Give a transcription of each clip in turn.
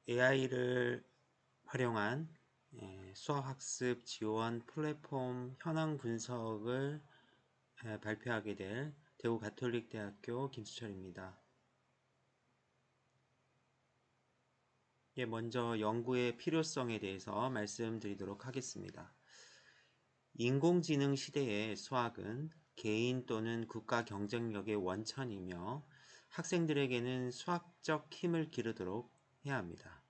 AI를 활용한 수학학습 지원 플랫폼 현황 분석을 발표하게 될 대구가톨릭대학교 김수철입니다. 먼저 연구의 필요성에 대해서 말씀드리도록 하겠습니다. 인공지능 시대의 수학은 개인 또는 국가 경쟁력의 원천이며 학생들에게는 수학적 힘을 기르도록 해야 합니다.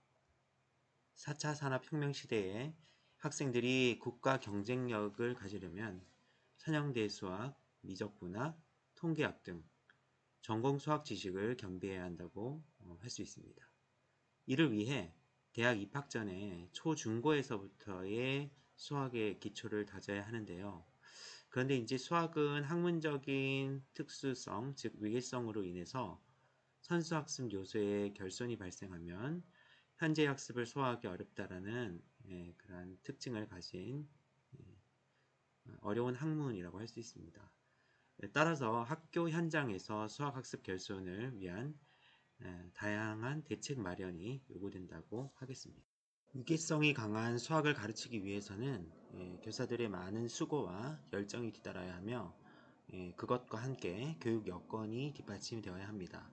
4차 산업혁명 시대에 학생들이 국가 경쟁력을 가지려면 선형대 수학, 미적분학, 통계학 등 전공 수학 지식을 겸비해야 한다고 할 수 있습니다. 이를 위해 대학 입학 전에 초중고에서부터의 수학의 기초를 다져야 하는데요. 그런데 이제 수학은 학문적인 특수성, 즉 위계성으로 인해서 선수학습 요소의 결손이 발생하면 현재 학습을 소화하기 어렵다라는 그러한 특징을 가진 어려운 학문이라고 할 수 있습니다. 따라서 학교 현장에서 수학학습 결손을 위한 다양한 대책 마련이 요구된다고 하겠습니다. 위계성이 강한 수학을 가르치기 위해서는 교사들의 많은 수고와 열정이 뒤따라야 하며 그것과 함께 교육 여건이 뒷받침되어야 합니다.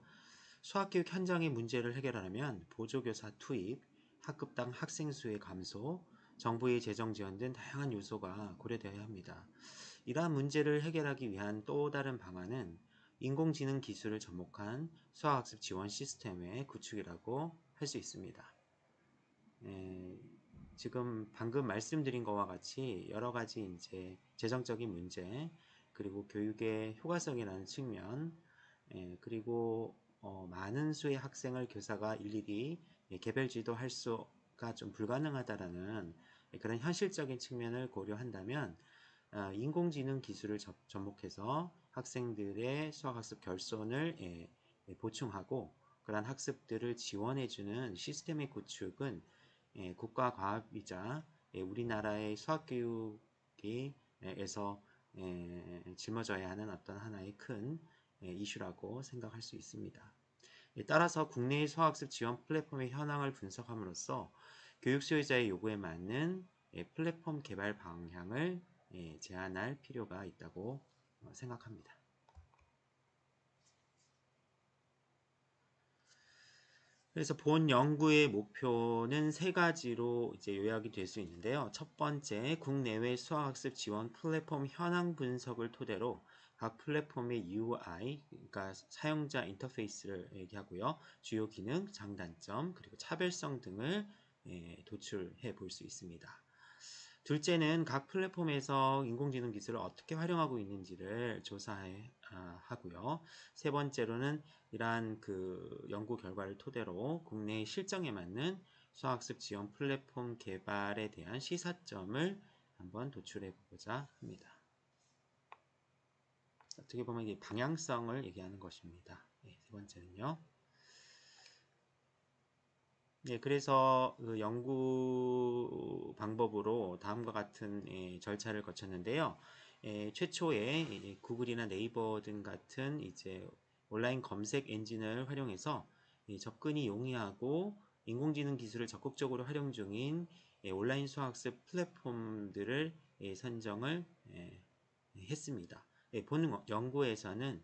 수학교육 현장의 문제를 해결하려면 보조교사 투입, 학급당 학생 수의 감소, 정부의 재정 지원 등 다양한 요소가 고려되어야 합니다. 이러한 문제를 해결하기 위한 또 다른 방안은 인공지능 기술을 접목한 수학학습 지원 시스템의 구축이라고 할 수 있습니다. 지금 방금 말씀드린 것과 같이 여러 가지 이제 재정적인 문제, 그리고 교육의 효과성이라는 측면, 그리고 많은 수의 학생을 교사가 일일이 개별 지도할 수가 좀 불가능하다라는 그런 현실적인 측면을 고려한다면 인공지능 기술을 접목해서 학생들의 수학학습 결손을 보충하고 그러한 학습들을 지원해주는 시스템의 구축은 국가과학이자 우리나라의 수학교육에서 짊어져야 하는 어떤 하나의 큰 이슈라고 생각할 수 있습니다. 따라서 국내의 수학학습 지원 플랫폼의 현황을 분석함으로써 교육 수요자의 요구에 맞는 플랫폼 개발 방향을 제안할 필요가 있다고 생각합니다. 그래서 본 연구의 목표는 세 가지로 이제 요약이 될 수 있는데요. 첫 번째, 국내외 수학학습 지원 플랫폼 현황 분석을 토대로 각 플랫폼의 UI, 그러니까 사용자 인터페이스를 얘기하고요. 주요 기능, 장단점, 그리고 차별성 등을 도출해 볼 수 있습니다. 둘째는 각 플랫폼에서 인공지능 기술을 어떻게 활용하고 있는지를 조사하고요. 세 번째로는 이러한 그 연구 결과를 토대로 국내의 실정에 맞는 수학학습 지원 플랫폼 개발에 대한 시사점을 한번 도출해 보고자 합니다. 어떻게 보면 이게 방향성을 얘기하는 것입니다. 세 번째는요. 그래서 그 연구 방법으로 다음과 같은 절차를 거쳤는데요. 최초에 구글이나 네이버 등 같은 이제 온라인 검색 엔진을 활용해서 접근이 용이하고 인공지능 기술을 적극적으로 활용 중인 온라인 수학습 플랫폼들을 선정을 했습니다. 본 연구에서는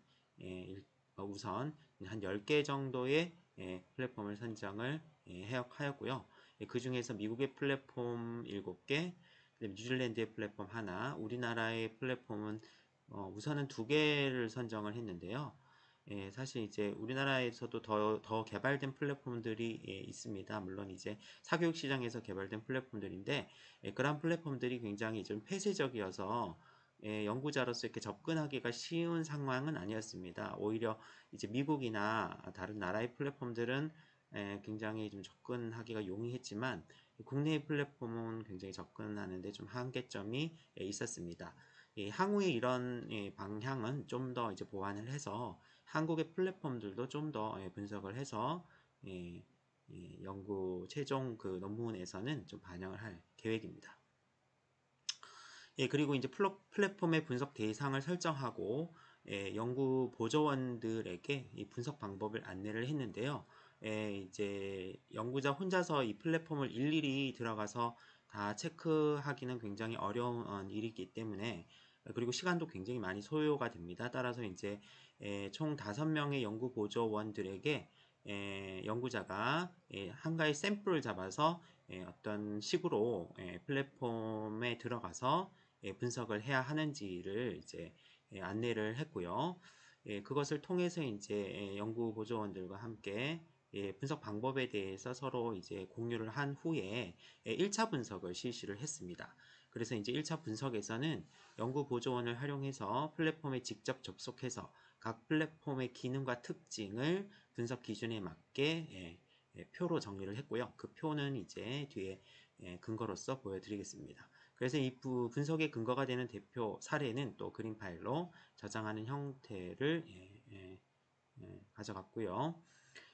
우선 한 10개 정도의 플랫폼을 선정을 하였고요. 그 중에서 미국의 플랫폼 7개, 뉴질랜드의 플랫폼 하나, 우리나라의 플랫폼은 우선은 2개를 선정을 했는데요. 사실 이제 우리나라에서도 더 개발된 플랫폼들이 있습니다. 물론 이제 사교육 시장에서 개발된 플랫폼들인데 그런 플랫폼들이 굉장히 좀 폐쇄적이어서 연구자로서 이렇게 접근하기가 쉬운 상황은 아니었습니다. 오히려 이제 미국이나 다른 나라의 플랫폼들은 굉장히 좀 접근하기가 용이했지만 국내의 플랫폼은 굉장히 접근하는데 좀 한계점이 있었습니다. 향후에 이런 방향은 좀 더 이제 보완을 해서 한국의 플랫폼들도 좀 더 분석을 해서 연구 최종 그 논문에서는 좀 반영을 할 계획입니다. 그리고 이제 플랫폼의 분석 대상을 설정하고 연구 보조원들에게 이 분석 방법을 안내를 했는데요. 이제 연구자 혼자서 이 플랫폼을 일일이 들어가서 다 체크하기는 굉장히 어려운 일이기 때문에, 그리고 시간도 굉장히 많이 소요가 됩니다. 따라서 이제 총 5명의 연구 보조원들에게 연구자가 한가지 샘플을 잡아서 어떤 식으로 플랫폼에 들어가서 분석을 해야 하는지를 이제 안내를 했고요. 그것을 통해서 이제 연구 보조원들과 함께 분석 방법에 대해서 서로 이제 공유를 한 후에 1차 분석을 실시를 했습니다. 그래서 이제 1차 분석에서는 연구 보조원을 활용해서 플랫폼에 직접 접속해서 각 플랫폼의 기능과 특징을 분석 기준에 맞게 표로 정리를 했고요. 그 표는 이제 뒤에 근거로서 보여드리겠습니다. 그래서 이 분석의 근거가 되는 대표 사례는 또 그림 파일로 저장하는 형태를 가져갔고요.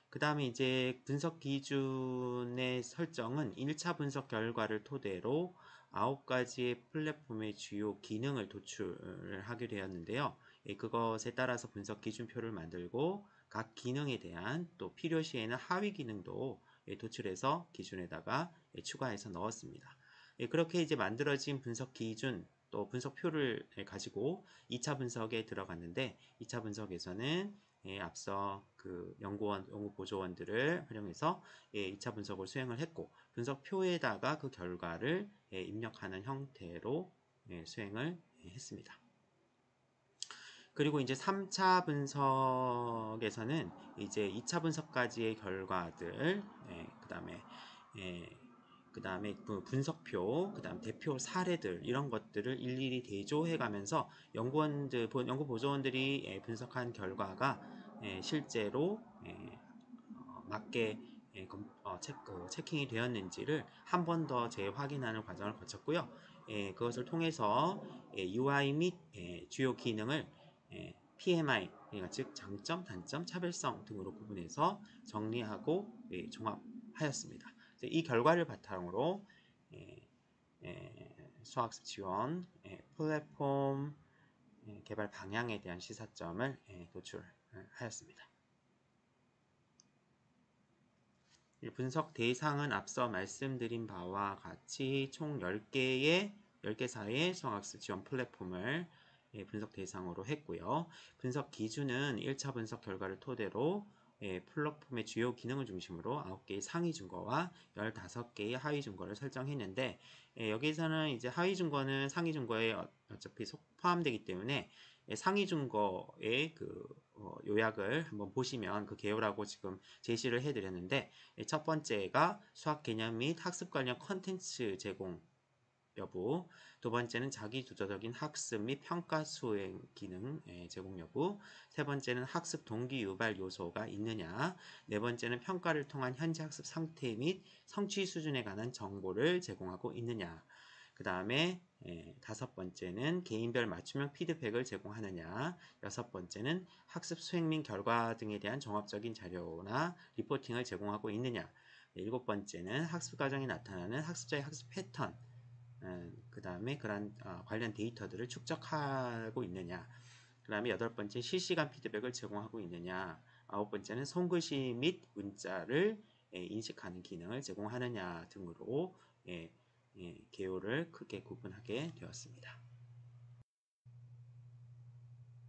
그 다음에 이제 분석 기준의 설정은 1차 분석 결과를 토대로 9가지의 플랫폼의 주요 기능을 도출하게 되었는데요. 그것에 따라서 분석 기준표를 만들고 각 기능에 대한 또 필요시에는 하위 기능도 도출해서 기준에다가 추가해서 넣었습니다. 그렇게 이제 만들어진 분석 기준 또 분석표를 가지고 2차 분석에 들어갔는데, 2차 분석에서는 앞서 그 연구 보조원들을 활용해서 2차 분석을 수행을 했고, 분석표에다가 그 결과를 입력하는 형태로 수행을 했습니다. 그리고 이제 3차 분석에서는 이제 2차 분석까지의 결과들, 그 다음에 분석표, 그 다음 대표 사례들, 이런 것들을 일일이 대조해 가면서 연구 보조원들이 분석한 결과가 실제로 맞게 체킹이 되었는지를 한 번 더 재확인하는 과정을 거쳤고요. 그것을 통해서 UI 및 주요 기능을 PMI, 그러니까 즉 장점, 단점, 차별성 등으로 구분해서 정리하고 종합하였습니다. 이 결과를 바탕으로 수학습 지원 플랫폼 개발 방향에 대한 시사점을 도출하였습니다. 분석 대상은 앞서 말씀드린 바와 같이 총 10개사의 수학학습 지원 플랫폼을 분석 대상으로 했고요. 분석 기준은 1차 분석 결과를 토대로 플랫폼의 주요 기능을 중심으로 9개의 상위 증거와 15개의 하위 증거를 설정했는데, 여기서는 이제 하위 증거는 상위 증거에 어차피 포함되기 때문에 상위 증거의 요약을 한번 보시면 그 개요라고 지금 제시를 해드렸는데, 첫 번째가 수학 개념 및 학습 관련 컨텐츠 제공 여부, 두 번째는 자기주도적인 학습 및 평가 수행 기능 제공 여부, 세 번째는 학습 동기 유발 요소가 있느냐, 네 번째는 평가를 통한 현재 학습 상태 및 성취 수준에 관한 정보를 제공하고 있느냐, 그 다음에 다섯 번째는 개인별 맞춤형 피드백을 제공하느냐, 여섯 번째는 학습 수행 및 결과 등에 대한 종합적인 자료나 리포팅을 제공하고 있느냐, 일곱 번째는 학습 과정에 나타나는 학습자의 학습 패턴, 그 다음에 그런 관련 데이터들을 축적하고 있느냐, 그 다음에 여덟 번째 실시간 피드백을 제공하고 있느냐, 아홉 번째는 손글씨 및 문자를 인식하는 기능을 제공하느냐 등으로 개요를 크게 구분하게 되었습니다.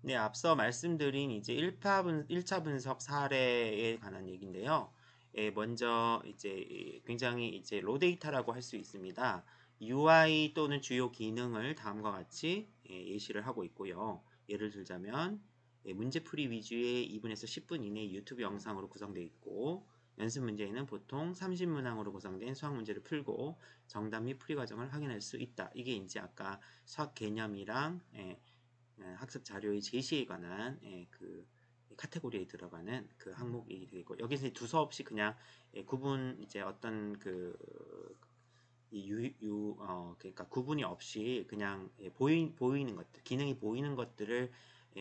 네, 앞서 말씀드린 이제 1차 분석 사례에 관한 얘기인데요. 먼저 이제 굉장히 이제 로 데이터라고 할 수 있습니다. UI 또는 주요 기능을 다음과 같이 예시를 하고 있고요. 예를 들자면 문제풀이 위주의 2분에서 10분 이내 유튜브 영상으로 구성되어 있고, 연습 문제에는 보통 30문항으로 구성된 수학 문제를 풀고 정답 및 풀이 과정을 확인할 수 있다. 이게 이제 아까 수학 개념이랑 학습 자료의 제시에 관한 그 카테고리에 들어가는 그 항목이 되고, 여기서 두서없이 그냥 구분 이제 어떤 그러니까 구분이 없이 그냥 보이는 것들, 기능이 보이는 것들을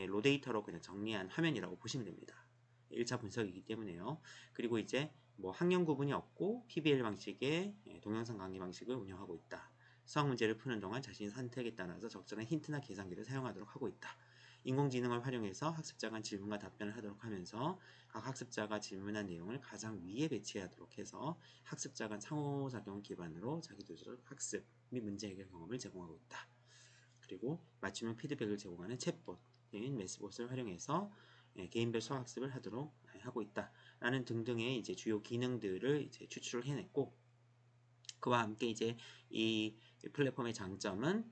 로 데이터로 그냥 정리한 화면이라고 보시면 됩니다. 1차 분석이기 때문에요. 그리고 이제 뭐 학년 구분이 없고 PBL 방식의 동영상 강의 방식을 운영하고 있다. 수학 문제를 푸는 동안 자신의 선택에 따라서 적절한 힌트나 계산기를 사용하도록 하고 있다. 인공지능을 활용해서 학습자 간 질문과 답변을 하도록 하면서 각 학습자가 질문한 내용을 가장 위에 배치하도록 해서 학습자 간 상호작용 기반으로 자기도적 학습 및 문제 해결 경험을 제공하고 있다. 그리고 맞춤형 피드백을 제공하는 챗봇인 메스봇을 활용해서 개인별 수학학습을 하도록 하고 있다. 라는 등등의 이제 주요 기능들을 이제 추출을 해냈고, 그와 함께 이제 이 플랫폼의 장점은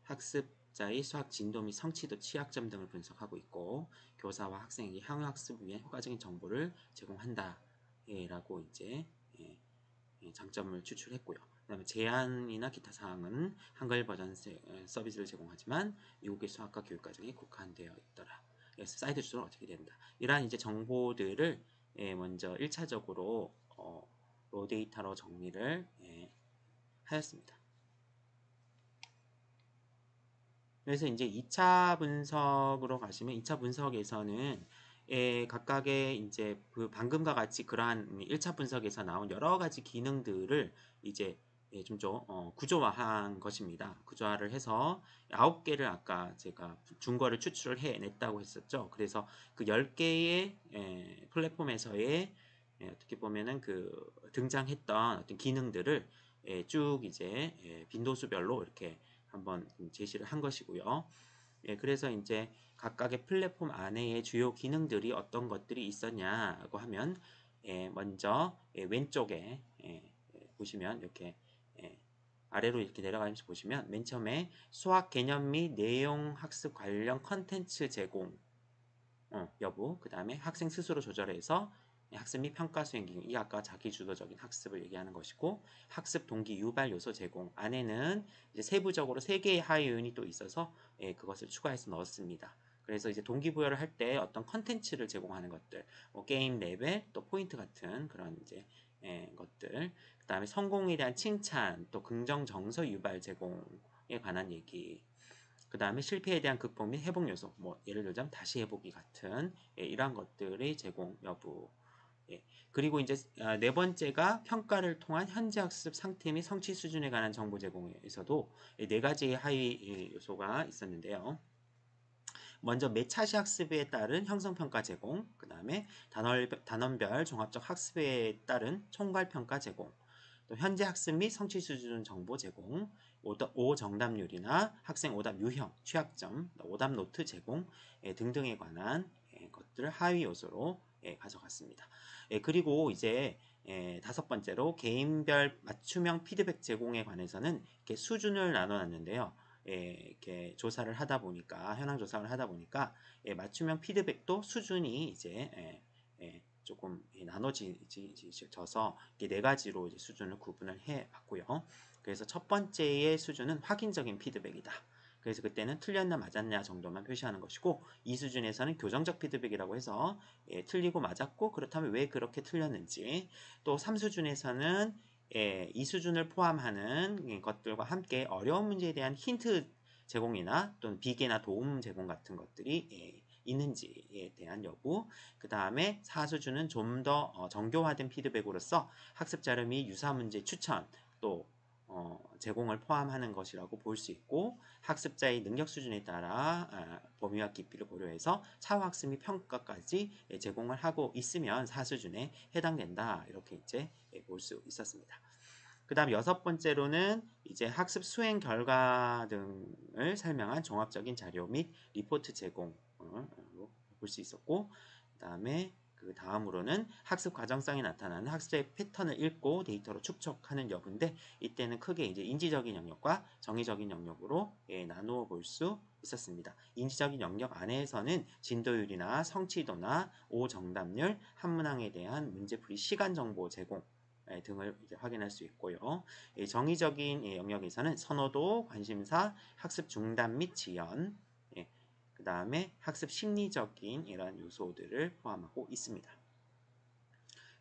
학습자의 수학 진도 및 성취도, 취약점 등을 분석하고 있고, 교사와 학생에게 향후 학습을 위한 효과적인 정보를 제공한다. 라고 이제 장점을 추출했고요. 그 다음에 제한이나 기타 사항은 한글 버전 서비스를 제공하지만 미국의 수학과 교육 과정에 국한되어 있더라. 그래서 사이트 주소는 어떻게 된다. 이러한 이제 정보들을 먼저 1차적으로 로 데이터로 정리를 하였습니다. 그래서 이제 2차 분석으로 가시면 2차 분석에서는 각각의 이제 그 방금과 같이 그러한 1차 분석에서 나온 여러 가지 기능들을 이제 좀 구조화한 것입니다. 구조화를 해서 9개를 아까 제가 준거를 추출을 해냈다고 했었죠. 그래서 그 10개의 플랫폼에서의 어떻게 보면은 그 등장했던 어떤 기능들을 쭉 이제 빈도수별로 이렇게 한번 제시를 한 것이고요. 그래서 이제 각각의 플랫폼 안에의 주요 기능들이 어떤 것들이 있었냐고 하면 먼저 왼쪽에 보시면 이렇게 아래로 이렇게 내려가면서 보시면 맨 처음에 수학 개념 및 내용 학습 관련 컨텐츠 제공 여부, 그 다음에 학생 스스로 조절해서 학습 및 평가 수행 기능, 이 아까 자기주도적인 학습을 얘기하는 것이고, 학습 동기 유발 요소 제공 안에는 이제 세부적으로 3개의 하위 요인이 또 있어서 그것을 추가해서 넣었습니다. 그래서 이제 동기부여를 할 때 어떤 컨텐츠를 제공하는 것들, 게임 레벨, 또 포인트 같은 그런 이제 것들, 그 다음에 성공에 대한 칭찬, 또 긍정 정서 유발 제공에 관한 얘기, 그 다음에 실패에 대한 극복 및 회복 요소, 예를 들자면 다시 해보기 같은 이러한 것들의 제공 여부. 그리고 이제 네 번째가 평가를 통한 현재 학습 상태 및 성취 수준에 관한 정보 제공에서도 네 가지의 하위 요소가 있었는데요. 먼저 매 차시 학습에 따른 형성평가 제공, 그 다음에 단원별 종합적 학습에 따른 총괄평가 제공, 또 현재 학습 및 성취 수준 정보 제공, 오정답률이나 학생 오답 유형, 취약점, 오답 노트 제공 등등에 관한 것들을 하위 요소로 가져갔습니다. 그리고 이제 다섯 번째로 개인별 맞춤형 피드백 제공에 관해서는 이렇게 수준을 나눠놨는데요. 이렇게 조사를 하다 보니까, 현황 조사를 하다 보니까 맞춤형 피드백도 수준이 이제 조금 나눠져서 네 가지로 이제 수준을 구분을 해 봤고요. 그래서 첫 번째의 수준은 확인적인 피드백이다. 그래서 그때는 틀렸나 맞았냐 정도만 표시하는 것이고, 이 수준에서는 교정적 피드백이라고 해서 틀리고 맞았고 그렇다면 왜 그렇게 틀렸는지, 또 3수준에서는 이 수준을 포함하는 것들과 함께 어려운 문제에 대한 힌트 제공이나 또는 비계나 도움 제공 같은 것들이 있는지에 대한 여부, 그 다음에 4수준은 좀 더 정교화된 피드백으로서 학습 자료 및 유사 문제 추천, 또 제공을 포함하는 것이라고 볼 수 있고, 학습자의 능력 수준에 따라 범위와 깊이를 고려해서 차후 학습 및 평가까지 제공을 하고 있으면 4수준에 해당된다. 이렇게 이제 볼 수 있었습니다. 그 다음 여섯 번째로는 이제 학습 수행 결과 등을 설명한 종합적인 자료 및 리포트 제공을 볼 수 있었고, 그 다음에 그 다음으로는 학습 과정성이 나타나는 학습자의 패턴을 읽고 데이터로 축적하는 여부인데, 이때는 크게 이제 인지적인 영역과 정의적인 영역으로 나누어 볼 수 있었습니다. 인지적인 영역 안에서는 진도율이나 성취도나 오정답률, 한문항에 대한 문제풀이 시간 정보 제공 등을 이제 확인할 수 있고요. 정의적인 영역에서는 선호도, 관심사, 학습 중단 및 지연, 그 다음에 학습 심리적인 이러한 요소들을 포함하고 있습니다.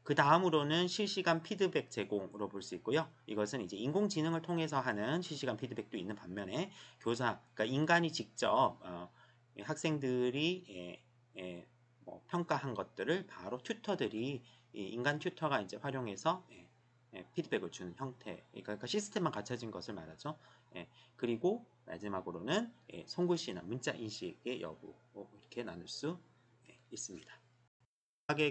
그 다음으로는 실시간 피드백 제공으로 볼 수 있고요. 이것은 이제 인공지능을 통해서 하는 실시간 피드백도 있는 반면에 그러니까 인간이 직접 학생들이 평가한 것들을 바로 튜터들이 인간 튜터가 이제 활용해서 피드백을 주는 형태, 그러니까 시스템만 갖춰진 것을 말하죠. 그리고 마지막으로는 손글씨나 문자 인식의 여부 이렇게 나눌 수 있습니다.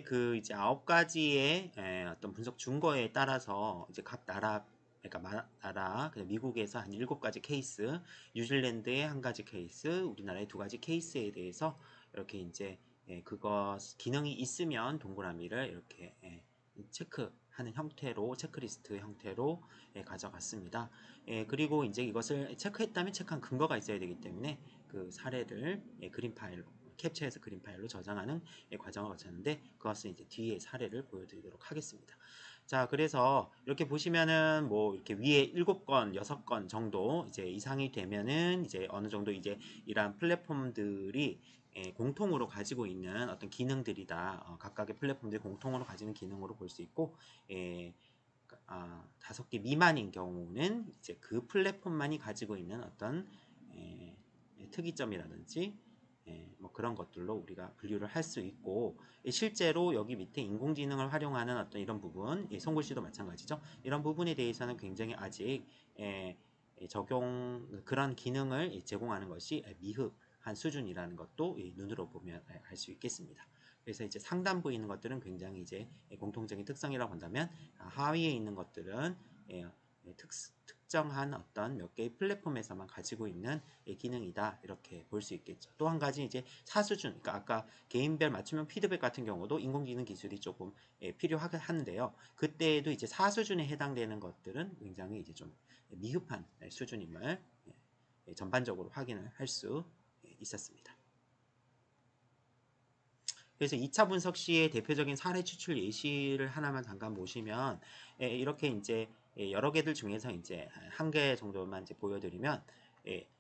그 이제 9가지의 어떤 분석 준거에 따라서 이제 각 나라 그러니까 나라 미국에서 한 7가지 케이스, 뉴질랜드의 1가지 케이스, 우리나라의 2가지 케이스에 대해서 이렇게 이제 그거 기능이 있으면 동그라미를 이렇게 체크하는 형태로 체크리스트 형태로 가져갔습니다. 그리고 이제 이것을 체크했다면 체크한 근거가 있어야 되기 때문에 그 사례를 그림 파일로 캡처해서 그림 파일로 저장하는 과정을 거쳤는데 그것은 이제 뒤에 사례를 보여드리도록 하겠습니다. 자, 그래서 이렇게 보시면은 뭐 이렇게 위에 7건, 6건 정도 이제 이상이 되면은 이제 어느 정도 이제 이러한 플랫폼들이 공통으로 가지고 있는 어떤 기능들이다. 각각의 플랫폼들이 공통으로 가지는 기능으로 볼 수 있고 5개 미만인 경우는 이제 그 플랫폼만이 가지고 있는 어떤 특이점이라든지 뭐 그런 것들로 우리가 분류를 할 수 있고 실제로 여기 밑에 인공지능을 활용하는 어떤 이런 부분, 송글씨도 마찬가지죠. 이런 부분에 대해서는 굉장히 아직 그런 기능을 제공하는 것이 미흡한 수준이라는 것도 눈으로 보면 알 수 있겠습니다. 그래서 이제 상단부에 있는 것들은 굉장히 이제 공통적인 특성이라고 본다면 하위에 있는 것들은 특정한 어떤 몇 개의 플랫폼에서만 가지고 있는 기능이다 이렇게 볼 수 있겠죠. 또 한 가지 이제 사수준, 그러니까 아까 개인별 맞춤형 피드백 같은 경우도 인공지능 기술이 조금 필요하긴 한데요. 그때에도 이제 사수준에 해당되는 것들은 굉장히 이제 좀 미흡한 수준임을 전반적으로 확인을 할 수 있었습니다. 그래서 2차 분석 시의 대표적인 사례 추출 예시를 하나만 잠깐 보시면 이렇게 이제 여러 개들 중에서 이제 한 개 정도만 이제 보여드리면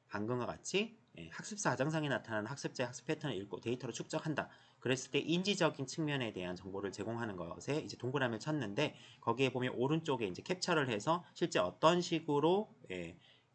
방금과 같이 학습사 하장상에 나타나는 학습자의 학습 패턴을 읽고 데이터로 축적한다. 그랬을 때 인지적인 측면에 대한 정보를 제공하는 것에 이제 동그라미를 쳤는데 거기에 보면 오른쪽에 이제 캡처를 해서 실제 어떤 식으로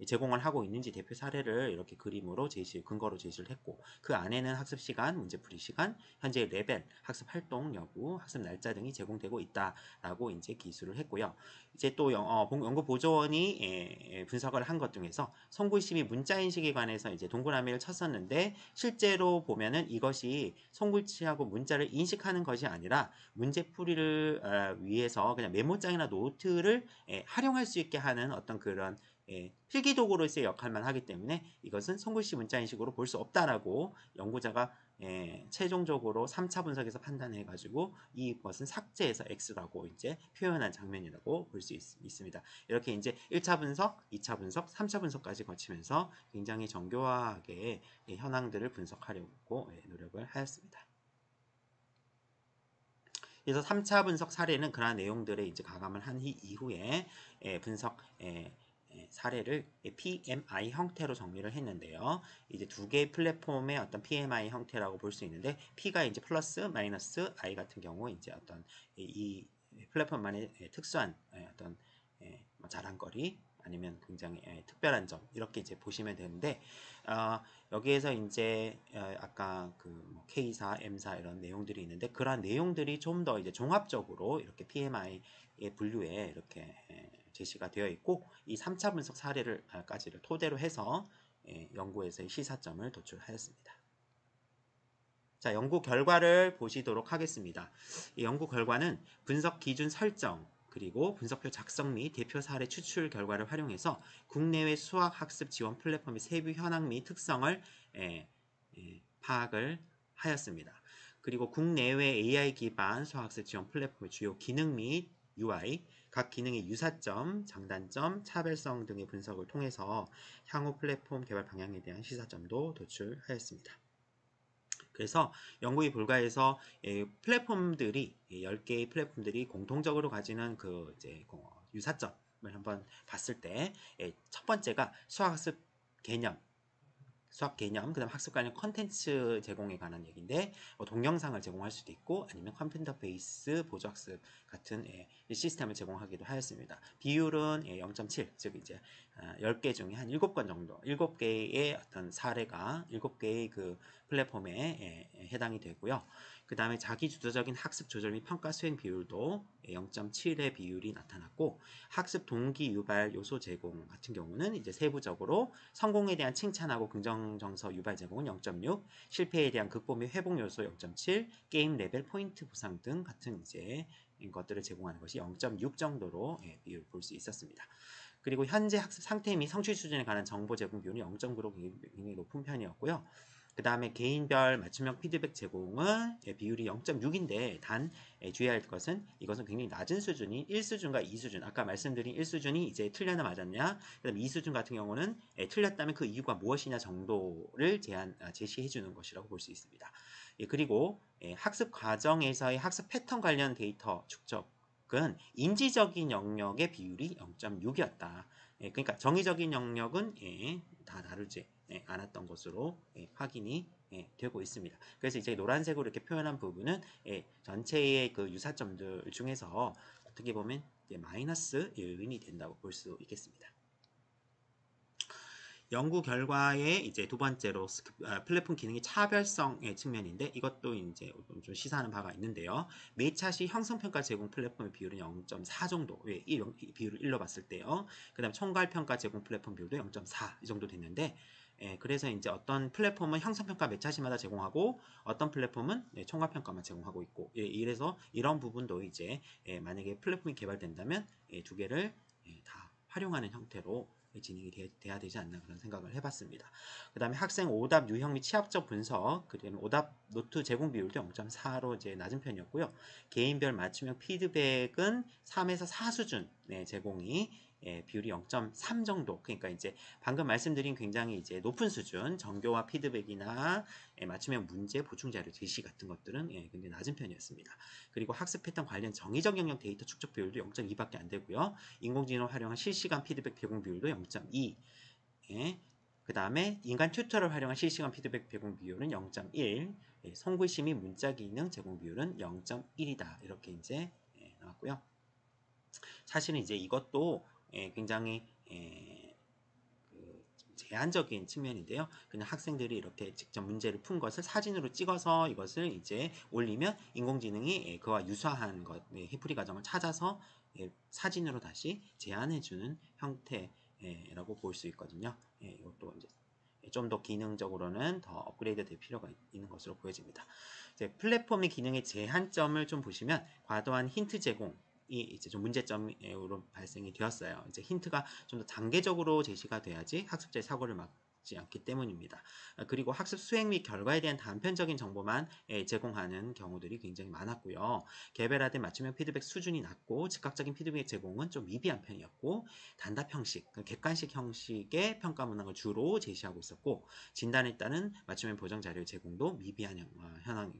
제공을 하고 있는지 대표 사례를 이렇게 그림으로 근거로 제시를 했고 그 안에는 학습 시간, 문제풀이 시간, 현재 레벨, 학습 활동 여부, 학습 날짜 등이 제공되고 있다라고 이제 기술을 했고요. 이제 또 연구 보조원이 분석을 한 것 중에서 송글씨 및 문자 인식에 관해서 이제 동그라미를 쳤었는데 실제로 보면은 이것이 송글씨하고 문자를 인식하는 것이 아니라 문제풀이를 위해서 그냥 메모장이나 노트를 활용할 수 있게 하는 어떤 그런 필기도구로서의 역할만 하기 때문에 이것은 송글씨 문자 인식으로 볼 수 없다라고 연구자가 최종적으로 3차 분석에서 판단해 가지고 이것은 삭제해서 X라고 이제 표현한 장면이라고 볼 수 있습니다. 이렇게 이제 1차 분석, 2차 분석, 3차 분석까지 거치면서 굉장히 정교하게 현황들을 분석하려고 노력을 하였습니다. 그래서 3차 분석 사례는 그러한 내용들에 이제 가감을 한 이후에 분석 사례를 PMI 형태로 정리를 했는데요. 이제 두 개의 플랫폼의 어떤 PMI 형태라고 볼 수 있는데 P가 이제 플러스, 마이너스, I 같은 경우 이제 어떤 이 플랫폼만의 특수한 어떤 자랑거리 아니면 굉장히 특별한 점 이렇게 이제 보시면 되는데 여기에서 이제 아까 그 K사, M사 이런 내용들이 있는데 그러한 내용들이 좀 더 이제 종합적으로 이렇게 PMI의 분류에 이렇게 제시가 되어 있고 이 3차 분석 사례를까지를 토대로 해서 연구에서의 시사점을 도출하였습니다. 자, 연구 결과를 보시도록 하겠습니다. 이 연구 결과는 분석 기준 설정 그리고 분석표 작성 및 대표 사례 추출 결과를 활용해서 국내외 수학 학습 지원 플랫폼의 세부 현황 및 특성을 파악을 하였습니다. 그리고 국내외 AI 기반 수학학습 지원 플랫폼의 주요 기능 및 UI, 각 기능의 유사점, 장단점, 차별성 등의 분석을 통해서 향후 플랫폼 개발 방향에 대한 시사점도 도출하였습니다. 그래서 연구에 불과해서 플랫폼들이 10개의 플랫폼들이 공통적으로 가지는 그 이제 유사점을 한번 봤을 때 첫 번째가 수학학습 개념, 그다음 학습 관련 컨텐츠 제공에 관한 얘기인데 동영상을 제공할 수도 있고 아니면 컴퓨터 베이스 보조학습 같은 시스템을 제공하기도 하였습니다. 비율은 0.7, 즉 이제 10개 중에 한 7건 정도, 7개의 어떤 사례가 7개의 그 플랫폼에 해당이 되고요. 그 다음에 자기주도적인 학습 조절 및 평가 수행 비율도 0.7의 비율이 나타났고, 학습 동기 유발 요소 제공 같은 경우는 이제 세부적으로 성공에 대한 칭찬하고 긍정 정서 유발 제공은 0.6, 실패에 대한 극복 및 회복 요소 0.7, 게임 레벨 포인트 보상 등 같은 이제 것들을 제공하는 것이 0.6 정도로 비율을 볼 수 있었습니다. 그리고 현재 학습 상태 및 성취 수준에 관한 정보 제공 비율이 0.9로 굉장히 높은 편이었고요. 그 다음에 개인별 맞춤형 피드백 제공은 비율이 0.6인데 단 주의할 것은 이것은 굉장히 낮은 수준인 1수준과 2수준, 아까 말씀드린 1수준이 이제 틀렸나 맞았냐, 그 다음에 2수준 같은 경우는 틀렸다면 그 이유가 무엇이냐 정도를 제시해 주는 것이라고 볼 수 있습니다. 그리고 학습 과정에서의 학습 패턴 관련 데이터 축적은 인지적인 영역의 비율이 0.6이었다. 그러니까 정의적인 영역은 다 다르지 않았던 것으로 확인이 되고 있습니다. 그래서 이제 노란색으로 이렇게 표현한 부분은 전체의 그 유사점들 중에서 어떻게 보면 마이너스 1이 된다고 볼 수 있겠습니다. 연구 결과의 이제 두 번째로 플랫폼 기능의 차별성의 측면인데, 이것도 이제 좀 시사하는 바가 있는데요. 매차시 형성평가 제공 플랫폼의 비율은 0.4 정도, 이 비율을 1로 봤을 때요. 그 다음 총괄평가 제공 플랫폼 비율도 0.4 이 정도 됐는데, 그래서 이제 어떤 플랫폼은 형성평가 매차시마다 제공하고 어떤 플랫폼은 총괄평가만 제공하고 있고, 이래서 이런 부분도 이제 만약에 플랫폼이 개발된다면 두 개를 다 활용하는 형태로 진행이 돼야 되지 않나 그런 생각을 해봤습니다. 그 다음에 학생 오답 유형 및 취합적 분석, 그리고 오답 노트 제공 비율도 0.4로 이제 낮은 편이었고요. 개인별 맞춤형 피드백은 3에서 4 수준 제공이 비율이 0.3 정도. 그러니까 이제 방금 말씀드린 굉장히 이제 높은 수준 정교화 피드백이나 맞춤형 문제 보충 자료 제시 같은 것들은 굉장히 낮은 편이었습니다. 그리고 학습 패턴 관련 정의적 영역 데이터 축적 비율도 0.2밖에 안 되고요. 인공지능 활용한 실시간 피드백 제공 비율도 0.2. 그 다음에 인간 튜터를 활용한 실시간 피드백 제공 비율은 0.1. 송글씨 및 문자 기능 제공 비율은 0.1이다. 이렇게 이제 나왔고요. 사실은 이제 이것도 굉장히 제한적인 측면인데요. 그냥 학생들이 이렇게 직접 문제를 푼 것을 사진으로 찍어서 이것을 이제 올리면 인공지능이 그와 유사한 것, 해프리 과정을 찾아서 사진으로 다시 제안해주는 형태라고 볼 수 있거든요. 이것도 이제 좀 더 기능적으로는 더 업그레이드 될 필요가 있는 것으로 보여집니다. 이제 플랫폼의 기능의 제한점을 좀 보시면 과도한 힌트 제공, 이 이제 좀 문제점으로 발생이 되었어요. 이제 힌트가 좀 더 단계적으로 제시가 돼야지 학습자의 사고를 막지 않기 때문입니다. 그리고 학습 수행 및 결과에 대한 단편적인 정보만 제공하는 경우들이 굉장히 많았고요. 개별화된 맞춤형 피드백 수준이 낮고 즉각적인 피드백 제공은 좀 미비한 편이었고, 단답 형식, 객관식 형식의 평가 문항을 주로 제시하고 있었고, 진단에 따른 맞춤형 보정 자료 제공도 미비한 현황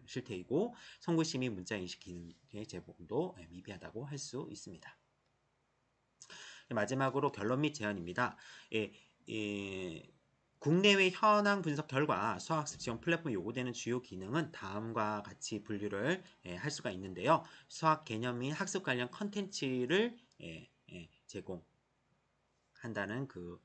실태이고, 송글씨 및 문자 인식 기능의 제공도 미비하다고 할 수 있습니다. 마지막으로 결론 및 제안입니다. 국내외 현황 분석 결과 수학학습 지원 플랫폼에 요구되는 주요 기능은 다음과 같이 분류를 할 수가 있는데요. 수학 개념 및 학습 관련 컨텐츠를 제공한다는 그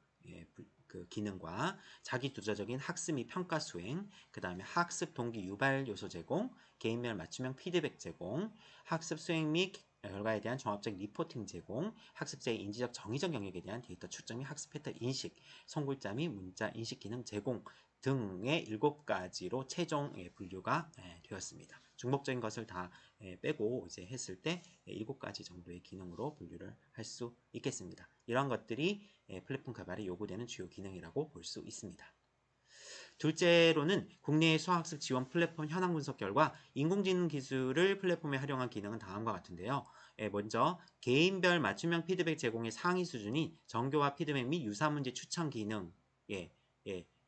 기능과 자기주도적인 학습 및 평가 수행, 그 다음에 학습 동기 유발 요소 제공, 개인별 맞춤형 피드백 제공, 학습 수행 및 결과에 대한 종합적 리포팅 제공, 학습자의 인지적 정의적 영역에 대한 데이터 추적 및 학습 패턴 인식, 송글자 및 문자 인식 기능 제공 등의 7가지로 최종 분류가 되었습니다. 중복적인 것을 다 빼고 이제 했을 때 7가지 정도의 기능으로 분류를 할 수 있겠습니다. 이런 것들이 플랫폼 개발에 요구되는 주요 기능이라고 볼 수 있습니다. 둘째로는 국내의 수학학습 지원 플랫폼 현황 분석 결과 인공지능 기술을 플랫폼에 활용한 기능은 다음과 같은데요. 먼저 개인별 맞춤형 피드백 제공의 상위 수준인 정교화 피드백 및 유사 문제 추천 기능,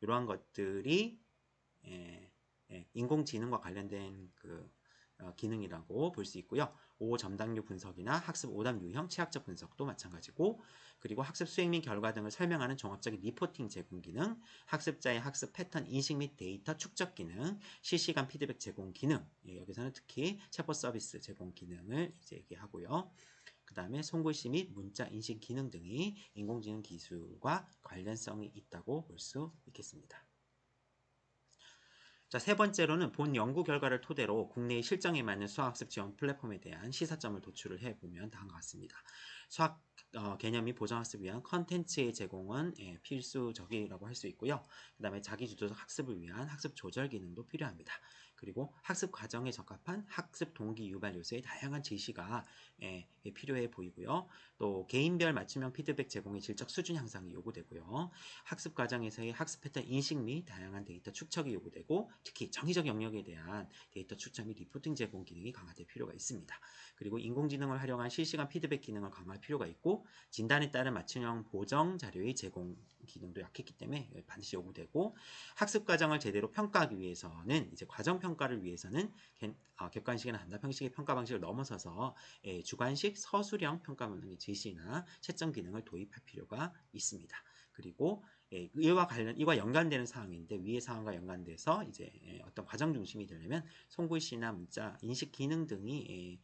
이러한 것들이 인공지능과 관련된 기능이라고 볼 수 있고요. 오점당류 분석이나 학습 오답 유형 취약적 분석도 마찬가지고, 그리고 학습 수행 및 결과 등을 설명하는 종합적인 리포팅 제공 기능, 학습자의 학습 패턴 인식 및 데이터 축적 기능, 실시간 피드백 제공 기능, 여기서는 특히 챗봇 서비스 제공 기능을 이제 얘기하고요. 그 다음에 송글씨 및 문자 인식 기능 등이 인공지능 기술과 관련성이 있다고 볼 수 있겠습니다. 자, 세 번째로는 본 연구 결과를 토대로 국내의 실정에 맞는 수학학습 지원 플랫폼에 대한 시사점을 도출을 해보면 다음과 같습니다. 수학 개념이 보정학습을 위한 컨텐츠의 제공은 필수적이라고 할 수 있고요. 그 다음에 자기주도적 학습을 위한 학습 조절 기능도 필요합니다. 그리고 학습 과정에 적합한 학습 동기 유발 요소의 다양한 제시가 필요해 보이고요. 또 개인별 맞춤형 피드백 제공의 질적 수준 향상이 요구되고요. 학습 과정에서의 학습 패턴 인식 및 다양한 데이터 축적이 요구되고, 특히 정의적 영역에 대한 데이터 추적 및 리포팅 제공 기능이 강화될 필요가 있습니다. 그리고 인공지능을 활용한 실시간 피드백 기능을 강화할 필요가 있고, 진단에 따른 맞춤형 보정 자료의 제공 기능도 약했기 때문에 반드시 요구되고, 학습 과정을 제대로 평가하기 위해서는 이제 과정 평가를 위해서는 객관식이나 단답 형식의 평가 방식을 넘어서서 주관식 서술형 평가 문항의 제시나 채점 기능을 도입할 필요가 있습니다. 그리고 이와 연관되는 사항인데, 위의 사항과 연관돼서 이제 어떤 과정 중심이 되려면 손글씨나 문자 인식 기능 등이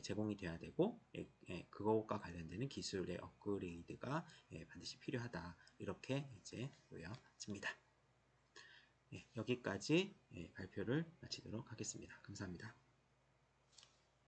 제공이 돼야 되고, 그것과 관련되는 기술의 업그레이드가 반드시 필요하다, 이렇게 이제 보여집니다. 여기까지 발표를 마치도록 하겠습니다. 감사합니다.